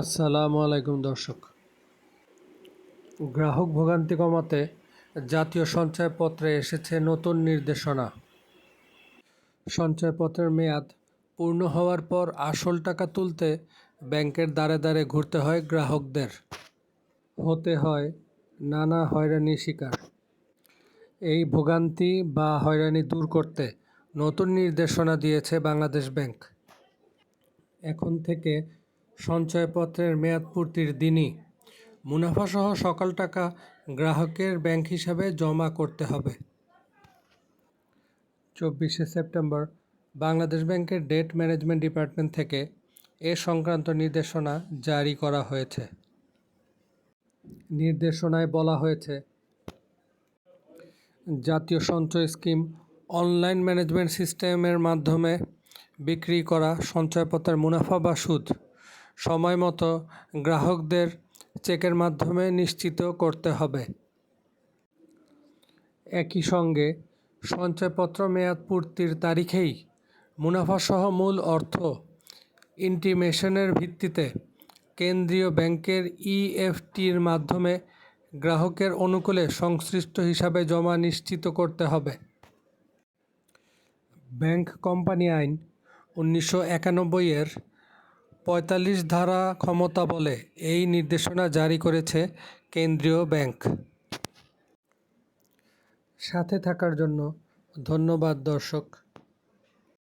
আসসালামু আলাইকুম দর্শক। গ্রাহক ভোগান্তি কমাতে জাতীয় সঞ্চয়পত্রে এসেছে নতুন নির্দেশনা। সঞ্চয়পত্রের মেয়াদ পূর্ণ হওয়ার পর আসল টাকা তুলতে ব্যাংকের দ্বারে দ্বারে ঘুরতে হয় গ্রাহকদের। হতে হয় নানা হয়রানির শিকার। এই ভোগান্তি বা হয়রানি দূর করতে নতুন নির্দেশনা দিয়েছে বাংলাদেশ ব্যাংক। এখন থেকে সঞ্চয়পত্রের মেয়াদ পূর্তির দিনই মুনাফাসহ সকল টাকা গ্রাহকের ব্যাংক হিসাবে জমা করতে হবে। 24শে সেপ্টেম্বর বাংলাদেশ ব্যাংকের ডেট ম্যানেজমেন্ট ডিপার্টমেন্ট থেকে এ সংক্রান্ত নির্দেশনা জারি করা হয়েছে। নির্দেশনায় বলা হয়েছে, জাতীয় সঞ্চয় স্কিম অনলাইন ম্যানেজমেন্ট সিস্টেমের মাধ্যমে বিক্রি করা সঞ্চয়পত্রের মুনাফা বা সুদ সময়মতো গ্রাহকদের চেকের মাধ্যমে নিশ্চিত করতে হবে। একই সঙ্গে সঞ্চয়পত্র মেয়াদ পূর্তির তারিখেই মুনাফাসহ মূল অর্থ ইন্টিমেশনের ভিত্তিতে কেন্দ্রীয় ব্যাংকের ইএফটির মাধ্যমে গ্রাহকের অনুকূলে সংশ্লিষ্ট হিসাবে জমা নিশ্চিত করতে হবে। ব্যাংক কোম্পানি আইন 1991-এর 45 ধারা ক্ষমতা বলে এই নির্দেশনা জারি করেছে কেন্দ্রীয় ব্যাংক। সাথে থাকার জন্য ধন্যবাদ দর্শক।